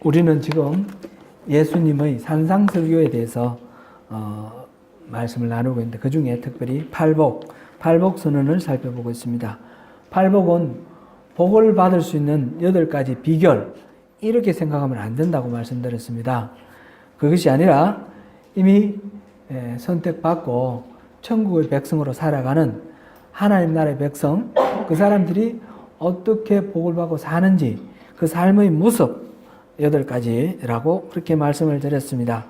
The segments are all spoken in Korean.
우리는 지금 예수님의 산상설교에 대해서 말씀을 나누고 있는데 그 중에 특별히 팔복 선언을 살펴보고 있습니다. 팔복은 복을 받을 수 있는 8가지 비결, 이렇게 생각하면 안 된다고 말씀드렸습니다. 그것이 아니라 이미 선택받고 천국의 백성으로 살아가는 하나님 나라의 백성, 그 사람들이 어떻게 복을 받고 사는지 그 삶의 모습 8가지라고 그렇게 말씀을 드렸습니다.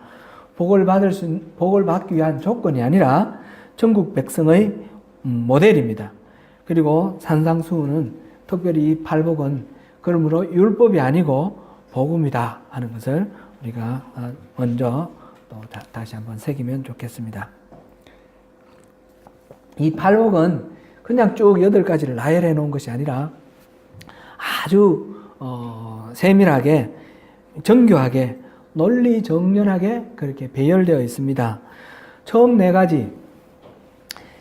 복을 받기 위한 조건이 아니라 천국 백성의 모델입니다. 그리고 산상수훈은 특별히 이 팔복은 그러므로 율법이 아니고 복음이다 하는 것을 우리가 먼저 또 다시 한번 새기면 좋겠습니다. 이 팔복은 그냥 쭉 8가지를 나열해 놓은 것이 아니라 아주 세밀하게 정교하게 논리정연하게 그렇게 배열되어 있습니다. 처음 4가지,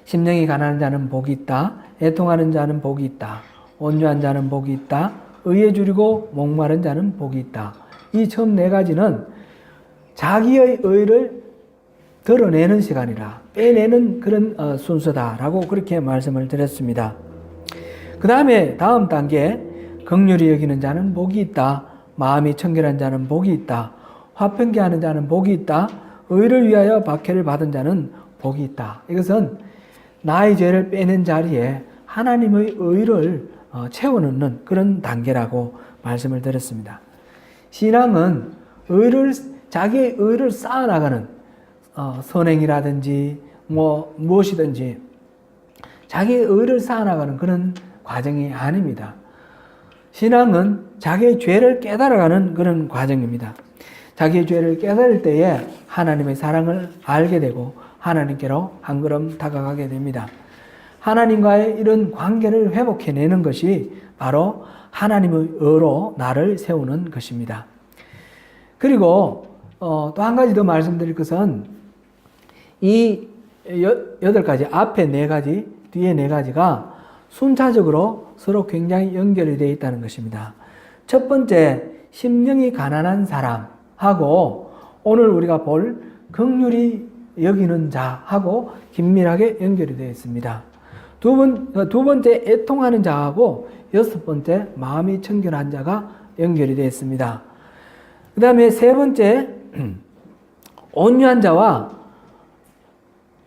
심령이 가난한 자는 복이 있다, 애통하는 자는 복이 있다, 온유한 자는 복이 있다, 의에 줄이고 목마른 자는 복이 있다. 이 처음 4가지는 자기의 의를 드러내는 시간이라 빼내는 그런 순서다라고 그렇게 말씀을 드렸습니다. 그 다음에 다음 단계, 긍휼히 여기는 자는 복이 있다, 마음이 청결한 자는 복이 있다, 화평케 하는 자는 복이 있다, 의를 위하여 박해를 받은 자는 복이 있다. 이것은 나의 죄를 빼낸 자리에 하나님의 의를 채워넣는 그런 단계라고 말씀을 드렸습니다. 신앙은 자기의 의를 쌓아나가는 선행이라든지 무엇이든지 자기의 의를 쌓아나가는 그런 과정이 아닙니다. 신앙은 자기의 죄를 깨달아가는 그런 과정입니다. 자기의 죄를 깨달을 때에 하나님의 사랑을 알게 되고 하나님께로 한 걸음 다가가게 됩니다. 하나님과의 이런 관계를 회복해내는 것이 바로 하나님의 의로 나를 세우는 것입니다. 그리고 또 한 가지 더 말씀드릴 것은 이 8가지, 앞에 4가지, 뒤에 4가지가 순차적으로 서로 굉장히 연결이 되어 있다는 것입니다. 첫 번째, 심령이 가난한 사람하고 오늘 우리가 볼 긍휼히 여기는 자하고 긴밀하게 연결이 되어 있습니다. 두 번째, 애통하는 자하고 6번째, 마음이 청결한 자가 연결이 되어 있습니다. 그 다음에 3번째, 온유한 자와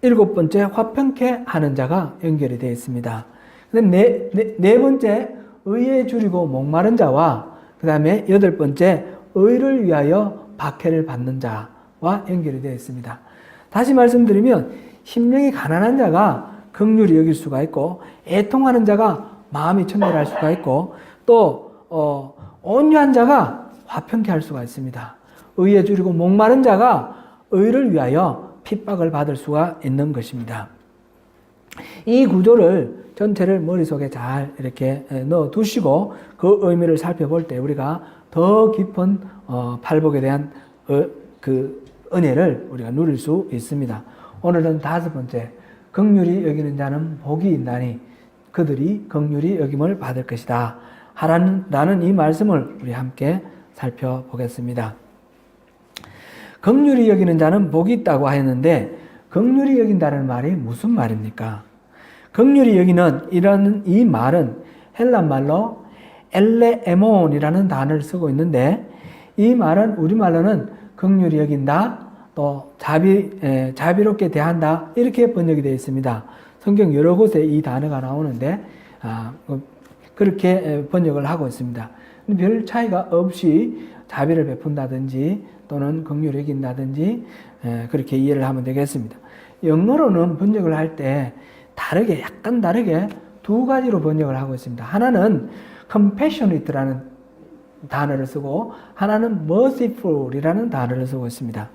7번째, 화평케 하는 자가 연결이 되어 있습니다. 그 다음에 네 번째, 의에 줄이고 목마른 자와 그 다음에 8번째, 의를 위하여 박해를 받는 자와 연결이 되어 있습니다. 다시 말씀드리면 심령이 가난한 자가 긍휼히 여길 수가 있고 애통하는 자가 마음이 청결할 수가 있고 또 온유한 자가 화평케 할 수가 있습니다. 의에 줄이고 목마른 자가 의를 위하여 핍박을 받을 수가 있는 것입니다. 이 구조를 전체를 머릿속에 잘 이렇게 넣어 두시고 그 의미를 살펴볼 때 우리가 더 깊은 팔복에 대한 그 은혜를 우리가 누릴 수 있습니다. 오늘은 5번째, 긍휼히 여기는 자는 복이 있나니 그들이 긍휼히 여김을 받을 것이다 라는 이 말씀을 우리 함께 살펴보겠습니다. 긍휼히 여기는 자는 복이 있다고 하였는데 긍휼히 여긴다는 말이 무슨 말입니까? 긍휼히 여기는 이 말은 헬라 말로 엘레에몬이라는 단어를 쓰고 있는데 이 말은 우리말로는 긍휼히 여긴다, 또 자비롭게 대한다 이렇게 번역이 되어 있습니다. 성경 여러 곳에 이 단어가 나오는데 그렇게 번역을 하고 있습니다. 별 차이가 없이 자비를 베푼다든지 또는 긍휼히 여긴다든지 그렇게 이해를 하면 되겠습니다. 영어로는 번역을 할 때 약간 다르게 2가지로 번역을 하고 있습니다. 하나는 compassionate라는 단어를 쓰고 하나는 merciful이라는 단어를 쓰고 있습니다.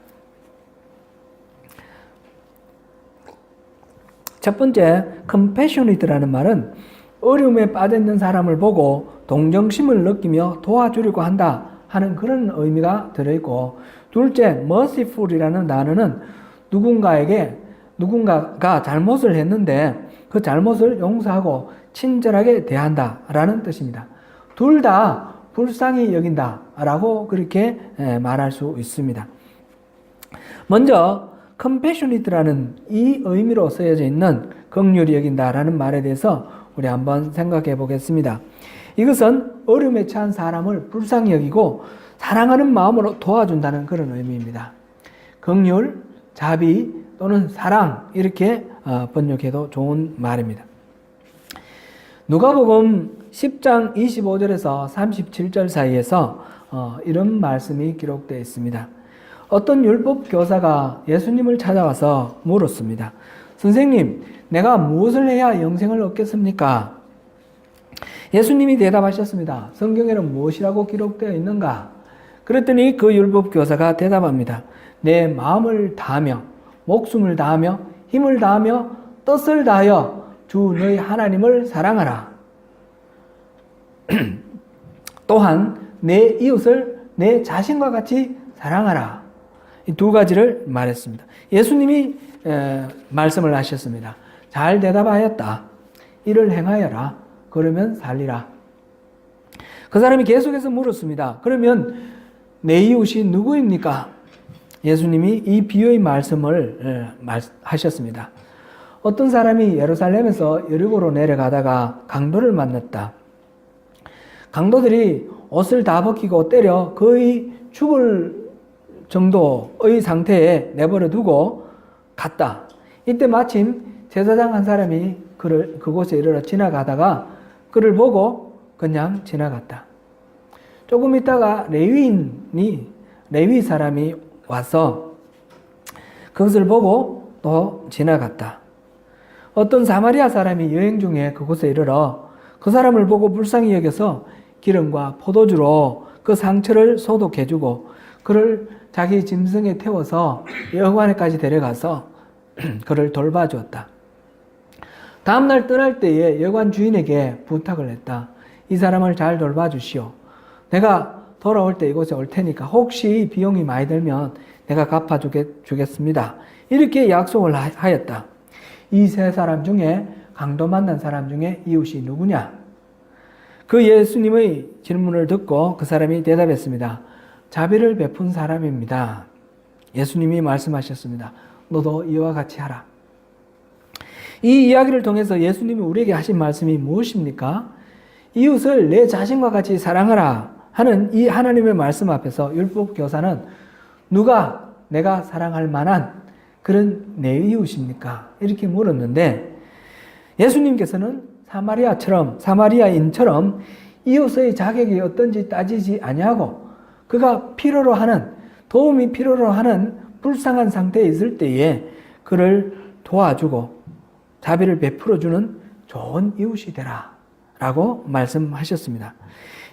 첫 번째, compassionate라는 말은 어려움에 빠져 있는 사람을 보고 동정심을 느끼며 도와주려고 한다 하는 그런 의미가 들어있고, 둘째, merciful이라는 단어는 누군가가 잘못을 했는데 그 잘못을 용서하고 친절하게 대한다라는 뜻입니다. 둘 다 불쌍히 여긴다라고 그렇게 말할 수 있습니다. 먼저 compassionate라는 이 의미로 쓰여져 있는 긍휼히 여긴다라는 말에 대해서 우리 한번 생각해 보겠습니다. 이것은 어려움에 처한 사람을 불쌍히 여기고 사랑하는 마음으로 도와준다는 그런 의미입니다. 긍휼, 자비 또는 사랑 이렇게 번역해도 좋은 말입니다. 누가복음 10장 25절에서 37절 사이에서 이런 말씀이 기록되어 있습니다. 어떤 율법 교사가 예수님을 찾아와서 물었습니다. 선생님, 내가 무엇을 해야 영생을 얻겠습니까? 예수님이 대답하셨습니다. 성경에는 무엇이라고 기록되어 있는가? 그랬더니 그 율법 교사가 대답합니다. 내 마음을 다하며 목숨을 다하며 힘을 다하며 뜻을 다하여 주 너희 하나님을 사랑하라. 또한 내 이웃을 내 자신과 같이 사랑하라. 이 두 가지를 말했습니다. 예수님이 말씀을 하셨습니다. 잘 대답하였다. 이를 행하여라. 그러면 살리라. 그 사람이 계속해서 물었습니다. 그러면 내 이웃이 누구입니까? 예수님이 이 비유의 말씀을 하셨습니다. 어떤 사람이 예루살렘에서 여리고로 내려가다가 강도를 만났다. 강도들이 옷을 다 벗기고 때려 거의 죽을 정도의 상태에 내버려 두고 갔다. 이때 마침 제사장 한 사람이 그곳에 이르러 지나가다가 그를 보고 그냥 지나갔다. 조금 있다가 레위 사람이 와서 그것을 보고 또 지나갔다. 어떤 사마리아 사람이 여행 중에 그곳에 이르러 그 사람을 보고 불쌍히 여겨서 기름과 포도주로 그 상처를 소독해주고 그를 자기 짐승에 태워서 여관에까지 데려가서 그를 돌봐주었다. 다음날 떠날 때에 여관 주인에게 부탁을 했다. 이 사람을 잘 돌봐주시오. 내가 돌아올 때 이곳에 올 테니까 혹시 비용이 많이 들면 내가 갚아주겠습니다. 이렇게 약속을 하였다. 이 세 사람 중에 강도 만난 사람 중에 이웃이 누구냐? 그 예수님의 질문을 듣고 그 사람이 대답했습니다. 자비를 베푼 사람입니다. 예수님이 말씀하셨습니다. 너도 이와 같이 하라. 이 이야기를 통해서 예수님이 우리에게 하신 말씀이 무엇입니까? 이웃을 내 자신과 같이 사랑하라 하는 이 하나님의 말씀 앞에서 율법 교사는 누가 내가 사랑할 만한 그런 내 이웃입니까? 이렇게 물었는데 예수님께서는 사마리아인처럼 이웃의 자격이 어떤지 따지지 아니하고 그가 필요로 하는 도움이 필요로 하는 불쌍한 상태에 있을 때에 그를 도와주고 자비를 베풀어주는 좋은 이웃이 되라 라고 말씀하셨습니다.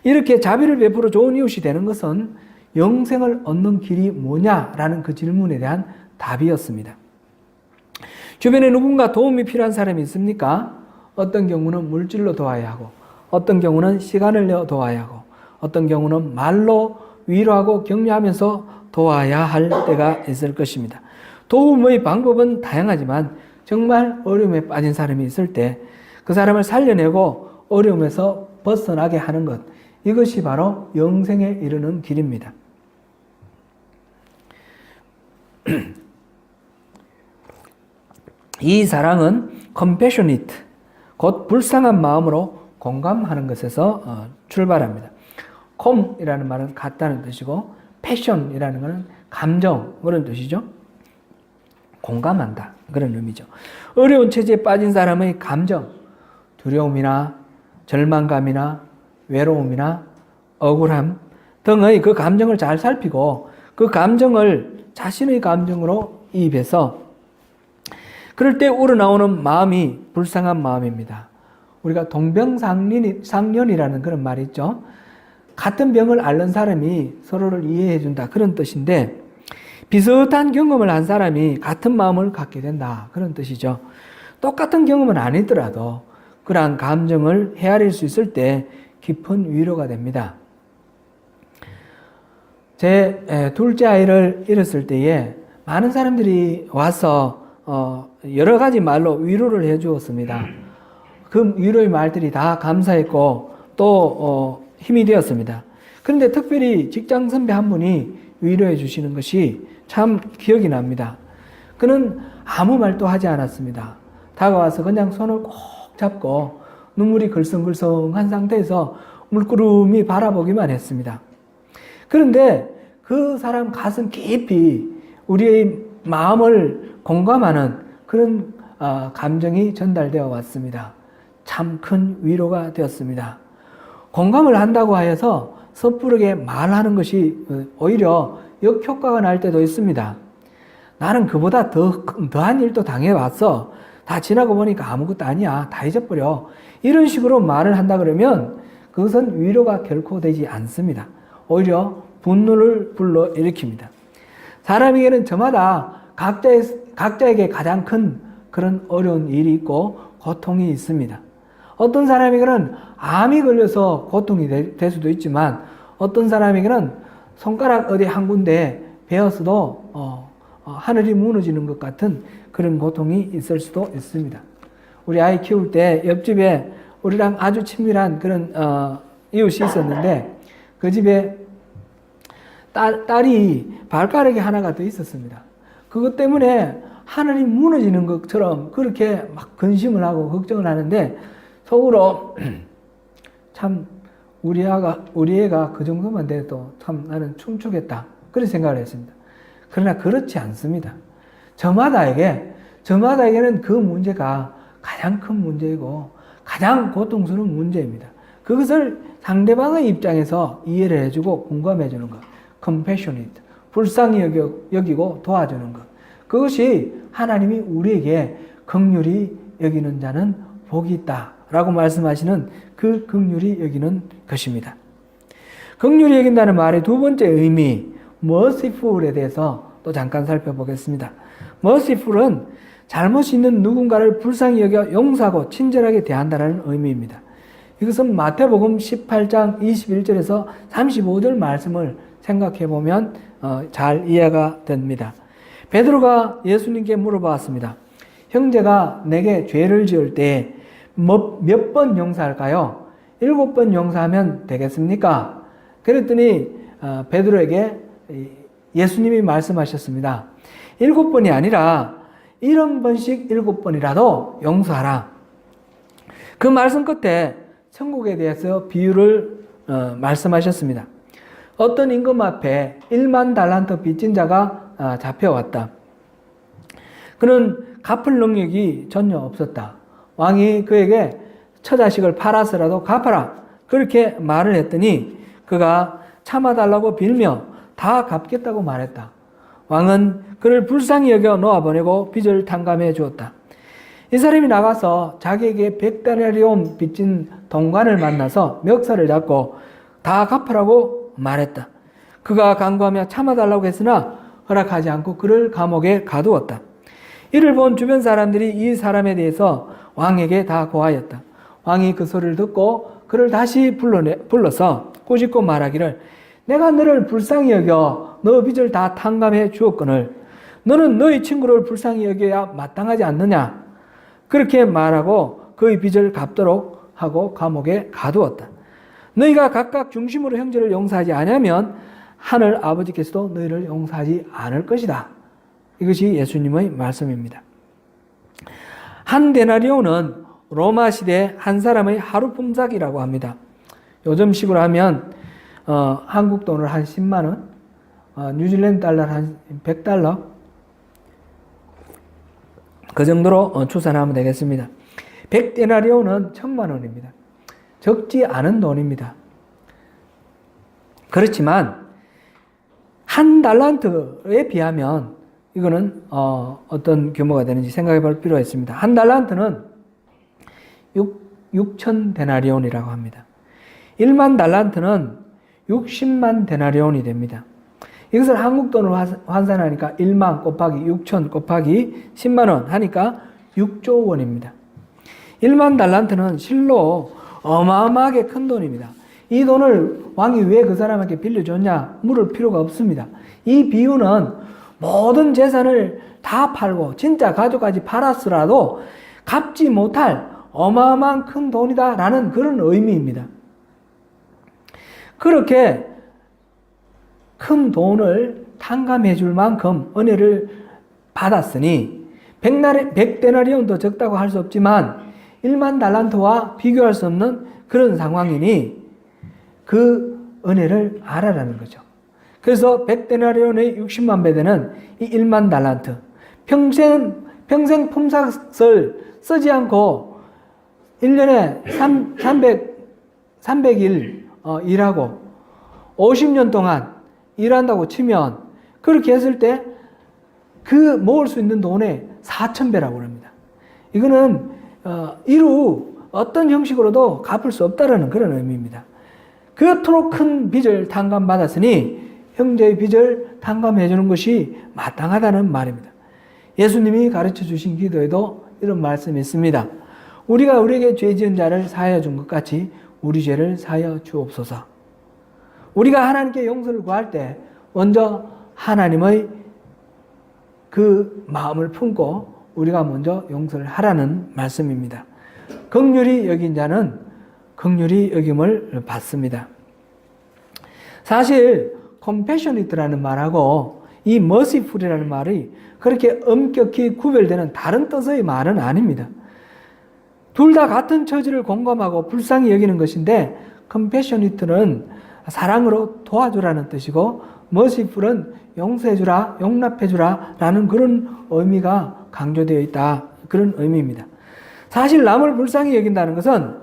이렇게 자비를 베풀어 좋은 이웃이 되는 것은 영생을 얻는 길이 뭐냐라는 그 질문에 대한 답이었습니다. 주변에 누군가 도움이 필요한 사람이 있습니까? 어떤 경우는 물질로 도와야 하고 어떤 경우는 시간을 내어 도와야 하고 어떤 경우는 말로 위로하고 격려하면서 도와야 할 때가 있을 것입니다. 도움의 방법은 다양하지만 정말 어려움에 빠진 사람이 있을 때 그 사람을 살려내고 어려움에서 벗어나게 하는 것, 이것이 바로 영생에 이르는 길입니다. 이 사랑은 compassionate, 곧 불쌍한 마음으로 공감하는 것에서 출발합니다. com이라는 말은 같다는 뜻이고 passion이라는 것은 감정, 그런 뜻이죠. 공감한다, 그런 의미죠. 어려운 처지에 빠진 사람의 감정, 두려움이나 절망감이나 외로움이나 억울함 등의 그 감정을 잘 살피고 그 감정을 자신의 감정으로 이입해서 그럴 때 우러나오는 마음이 불쌍한 마음입니다. 우리가 동병상련이라는 그런 말이 있죠. 같은 병을 앓는 사람이 서로를 이해해 준다, 그런 뜻인데 비슷한 경험을 한 사람이 같은 마음을 갖게 된다, 그런 뜻이죠. 똑같은 경험은 아니더라도 그러한 감정을 헤아릴 수 있을 때 깊은 위로가 됩니다. 제 둘째 아이를 잃었을 때에 많은 사람들이 와서 여러 가지 말로 위로를 해 주었습니다. 그 위로의 말들이 다 감사했고 또 힘이 되었습니다. 그런데 특별히 직장 선배 한 분이 위로해 주시는 것이 참 기억이 납니다. 그는 아무 말도 하지 않았습니다. 다가와서 그냥 손을 꼭 잡고 눈물이 글썽글썽한 상태에서 물끄러미 바라보기만 했습니다. 그런데 그 사람 가슴 깊이 우리의 마음을 공감하는 그런 감정이 전달되어 왔습니다. 참 큰 위로가 되었습니다. 공감을 한다고 하여서 섣부르게 말하는 것이 오히려 역효과가 날 때도 있습니다. 나는 그보다 더한 일도 당해왔어. 다 지나고 보니까 아무것도 아니야. 다 잊어버려. 이런 식으로 말을 한다 그러면 그것은 위로가 결코 되지 않습니다. 오히려 분노를 불러일으킵니다. 사람에게는 저마다 각자에게 가장 큰 그런 어려운 일이 있고 고통이 있습니다. 어떤 사람에게는 암이 걸려서 고통이 될 수도 있지만 어떤 사람에게는 손가락 어디 한 군데 베어서도 하늘이 무너지는 것 같은 그런 고통이 있을 수도 있습니다. 우리 아이 키울 때 옆집에 우리랑 아주 친밀한 그런 이웃이 있었는데 그 집에 딸이 발가락이 하나가 더 있었습니다. 그것 때문에 하늘이 무너지는 것처럼 그렇게 막 근심을 하고 걱정을 하는데 속으로 참 우리 애가 그 정도만 돼도 참 나는 춤추겠다 그런 생각을 했습니다. 그러나 그렇지 않습니다. 저마다에게는 그 문제가 가장 큰 문제이고 가장 고통스러운 문제입니다. 그것을 상대방의 입장에서 이해를 해주고 공감해주는 것, compassionate, 불쌍히 여기고 도와주는 것. 그것이 하나님이 우리에게 긍휼히 여기는 자는 복이 있다라고 말씀하시는 그 긍휼히 여기는 것입니다. 긍휼히 여긴다는 말의 두 번째 의미, merciful에 대해서 또 잠깐 살펴보겠습니다. merciful은 잘못이 있는 누군가를 불쌍히 여겨 용서하고 친절하게 대한다는 의미입니다. 이것은 마태복음 18장 21절에서 35절 말씀을 생각해 보면 잘 이해가 됩니다. 베드로가 예수님께 물어봤습니다. 형제가 내게 죄를 지을 때 몇 번 용서할까요? 7번 용서하면 되겠습니까? 그랬더니 베드로에게 예수님이 말씀하셨습니다. 7번이 아니라 70번씩 7번이라도 용서하라. 그 말씀 끝에 천국에 대해서 비유를 말씀하셨습니다. 어떤 임금 앞에 1만 달란트 빚진 자가 잡혀왔다. 그는 갚을 능력이 전혀 없었다. 왕이 그에게 처자식을 팔아서라도 갚아라. 그렇게 말을 했더니 그가 참아달라고 빌며 다 갚겠다고 말했다. 왕은 그를 불쌍히 여겨 놓아보내고 빚을 탕감해 주었다. 이 사람이 나가서 자기에게 100데나리온 빚진 동관을 만나서 멱살을 잡고 다 갚으라고 말했다. 그가 간구하며 참아달라고 했으나 허락하지 않고 그를 감옥에 가두었다. 이를 본 주변 사람들이 이 사람에 대해서 왕에게 다 고하였다. 왕이 그 소리를 듣고 그를 다시 불러서 꾸짖고 말하기를 내가 너를 불쌍히 여겨 너 빚을 다 탕감해 주었거늘 너는 너희 친구를 불쌍히 여겨야 마땅하지 않느냐. 그렇게 말하고 그의 빚을 갚도록 하고 감옥에 가두었다. 너희가 각각 중심으로 형제를 용서하지 않으면 하늘 아버지께서도 너희를 용서하지 않을 것이다. 이것이 예수님의 말씀입니다. 한 데나리온은 로마 시대 한 사람의 하루 품삯이라고 합니다. 요즘식으로 하면 한국 돈으로 한 10만 원, 뉴질랜드 달러 한 100달러 그 정도로 추산하면 되겠습니다. 100데나리온은 1000만 원입니다. 적지 않은 돈입니다. 그렇지만 한 달란트에 비하면 이거는 어떤 규모가 되는지 생각해 볼 필요가 있습니다. 한 달란트는 6천 데나리온이라고 합니다. 1만 달란트는 60만 데나리온이 됩니다. 이것을 한국 돈으로 환산하니까 1만 곱하기 6천 곱하기 10만 원 하니까 6조 원입니다. 1만 달란트는 실로 어마어마하게 큰 돈입니다. 이 돈을 왕이 왜 그 사람에게 빌려줬냐 물을 필요가 없습니다. 이 비유는 모든 재산을 다 팔고 진짜 가족까지 팔았으라도 갚지 못할 어마어마한 큰 돈이다라는 그런 의미입니다. 그렇게 큰 돈을 탕감해 줄 만큼 은혜를 받았으니 100데나리온도 적다고 할 수 없지만 1만 달란트와 비교할 수 없는 그런 상황이니 그 은혜를 알아라는 거죠. 그래서 100데나리온의 60만 배대는 이 1만 달란트. 평생 품삯을 쓰지 않고 1년에 300일 일하고 50년 동안 일한다고 치면 그렇게 했을 때 그 모을 수 있는 돈의 4,000배라고 합니다. 이거는 이루 어떤 형식으로도 갚을 수 없다라는 그런 의미입니다. 그토록 큰 빚을 탕감받았으니 형제의 빚을 탕감해 주는 것이 마땅하다는 말입니다. 예수님이 가르쳐 주신 기도에도 이런 말씀이 있습니다. 우리가 우리에게 죄 지은 자를 사하여 준 것 같이 우리 죄를 사하여 주옵소서. 우리가 하나님께 용서를 구할 때 먼저 하나님의 그 마음을 품고 우리가 먼저 용서를 하라는 말씀입니다. 긍휼히 여긴 자는 긍휼히 여김을 받습니다. 사실 compassionate라는 말하고 이 merciful이라는 말이 그렇게 엄격히 구별되는 다른 뜻의 말은 아닙니다. 둘 다 같은 처지를 공감하고 불쌍히 여기는 것인데 compassionate는 사랑으로 도와주라는 뜻이고 merciful은 용서해주라, 용납해주라 라는 그런 의미가 강조되어 있다. 그런 의미입니다. 사실 남을 불쌍히 여긴다는 것은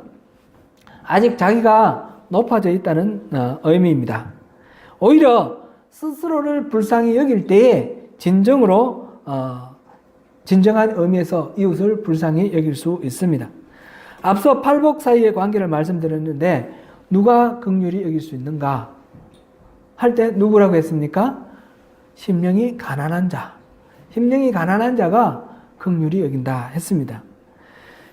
아직 자기가 높아져 있다는 의미입니다. 오히려 스스로를 불쌍히 여길 때에 진정한 의미에서 이웃을 불쌍히 여길 수 있습니다. 앞서 팔복 사이의 관계를 말씀드렸는데 누가 긍휼히 여길 수 있는가 할 때 누구라고 했습니까? 심령이 가난한 자. 심령이 가난한 자가 긍휼히 여긴다 했습니다.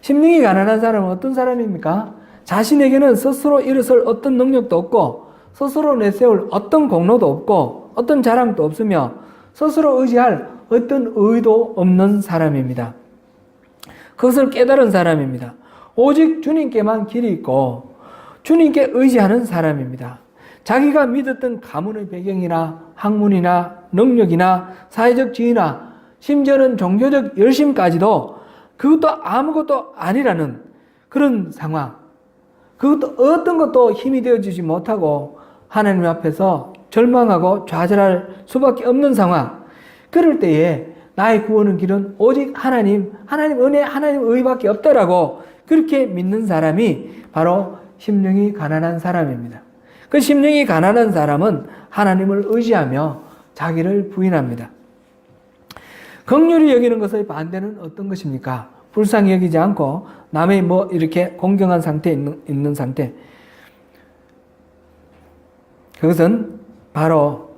심령이 가난한 사람은 어떤 사람입니까? 자신에게는 스스로 일어설 어떤 능력도 없고 스스로 내세울 어떤 공로도 없고 어떤 자랑도 없으며 스스로 의지할 어떤 의도 없는 사람입니다. 그것을 깨달은 사람입니다. 오직 주님께만 길이 있고 주님께 의지하는 사람입니다. 자기가 믿었던 가문의 배경이나 학문이나 능력이나 사회적 지위나 심지어는 종교적 열심까지도 그것도 아무것도 아니라는 그런 상황. 그것도 어떤 것도 힘이 되어주지 못하고 하나님 앞에서 절망하고 좌절할 수밖에 없는 상황. 그럴 때에 나의 구원의 길은 오직 하나님 은혜, 하나님 의밖에 없다라고 그렇게 믿는 사람이 바로 심령이 가난한 사람입니다. 그 심령이 가난한 사람은 하나님을 의지하며 자기를 부인합니다. 긍휼히 여기는 것의 반대는 어떤 것입니까? 불쌍히 여기지 않고 남의 이렇게 공경한 상태에 있는 상태. 그것은 바로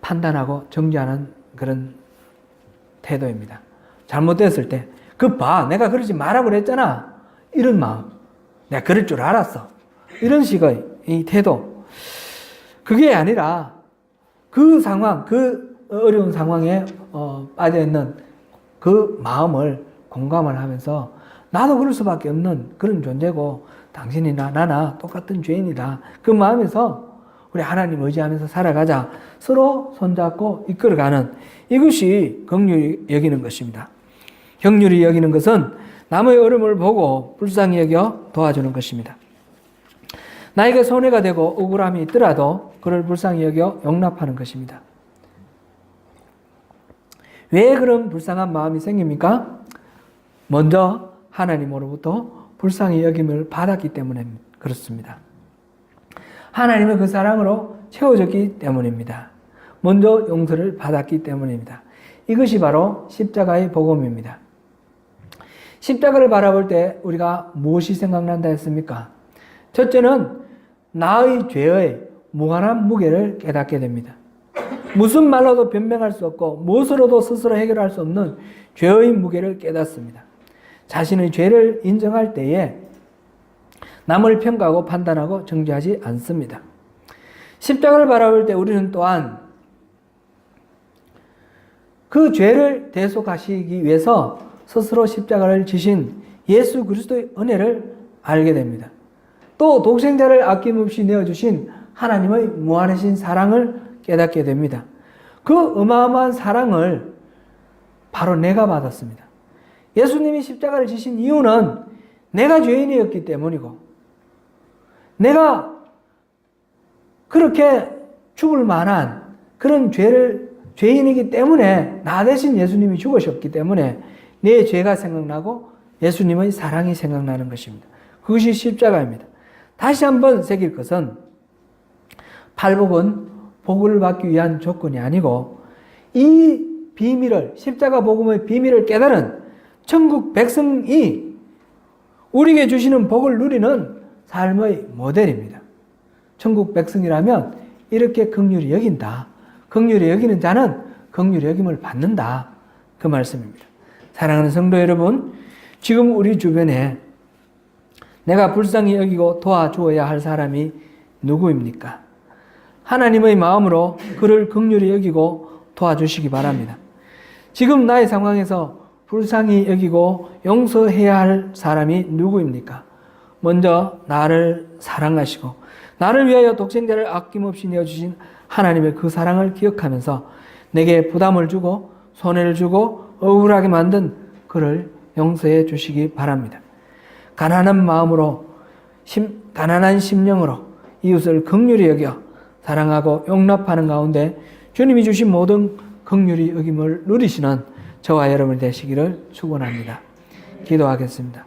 판단하고 정죄하는 그런 태도입니다. 잘못됐을 때 내가 그러지 말라고 그랬잖아. 이런 마음. 내가 그럴 줄 알았어. 이런 식의 이 태도. 그게 아니라 그 상황, 그 어려운 상황에 빠져있는 그 마음을 공감을 하면서 나도 그럴 수밖에 없는 그런 존재고 당신이나 나나 똑같은 죄인이다. 그 마음에서 우리 하나님 의지하면서 살아가자. 서로 손잡고 이끌어가는 이것이 긍휼히 여기는 것입니다. 긍휼히 여기는 것은 남의 어려움을 보고 불쌍히 여겨 도와주는 것입니다. 나에게 손해가 되고 억울함이 있더라도 그를 불쌍히 여겨 용납하는 것입니다. 왜 그런 불쌍한 마음이 생깁니까? 먼저 하나님으로부터 불쌍히 여김을 받았기 때문에 그렇습니다. 하나님의 그 사랑으로 채워졌기 때문입니다. 먼저 용서를 받았기 때문입니다. 이것이 바로 십자가의 복음입니다. 십자가를 바라볼 때 우리가 무엇이 생각난다 했습니까? 첫째는 나의 죄의 무한한 무게를 깨닫게 됩니다. 무슨 말로도 변명할 수 없고 무엇으로도 스스로 해결할 수 없는 죄의 무게를 깨닫습니다. 자신의 죄를 인정할 때에 남을 평가하고 판단하고 정죄하지 않습니다. 십자가를 바라볼 때 우리는 또한 그 죄를 대속하시기 위해서 스스로 십자가를 지신 예수 그리스도의 은혜를 알게 됩니다. 또 독생자를 아낌없이 내어주신 하나님의 무한하신 사랑을 깨닫게 됩니다. 그 어마어마한 사랑을 바로 내가 받았습니다. 예수님이 십자가를 지신 이유는 내가 죄인이었기 때문이고, 내가 그렇게 죽을 만한 그런 죄인이기 때문에 나 대신 예수님이 죽으셨기 때문에 내 죄가 생각나고 예수님의 사랑이 생각나는 것입니다. 그것이 십자가입니다. 다시 한번 새길 것은 팔복은 복을 받기 위한 조건이 아니고 이 비밀을, 십자가 복음의 비밀을 깨달은 천국 백성이 우리에게 주시는 복을 누리는 삶의 모델입니다. 천국 백성이라면 이렇게 긍휼히 여긴다. 긍휼히 여기는 자는 긍휼히 여김을 받는다. 그 말씀입니다. 사랑하는 성도 여러분, 지금 우리 주변에 내가 불쌍히 여기고 도와주어야 할 사람이 누구입니까? 하나님의 마음으로 그를 긍휼히 여기고 도와주시기 바랍니다. 지금 나의 상황에서 불쌍히 여기고 용서해야 할 사람이 누구입니까? 먼저 나를 사랑하시고 나를 위하여 독생자를 아낌없이 내어주신 하나님의 그 사랑을 기억하면서 내게 부담을 주고 손해를 주고 억울하게 만든 그를 용서해 주시기 바랍니다. 가난한 마음으로, 가난한 심령으로 이웃을 긍휼히 여겨 사랑하고 용납하는 가운데 주님이 주신 모든 긍휼히 여김을 누리시는 저와 여러분이 되시기를 축원합니다. 기도하겠습니다.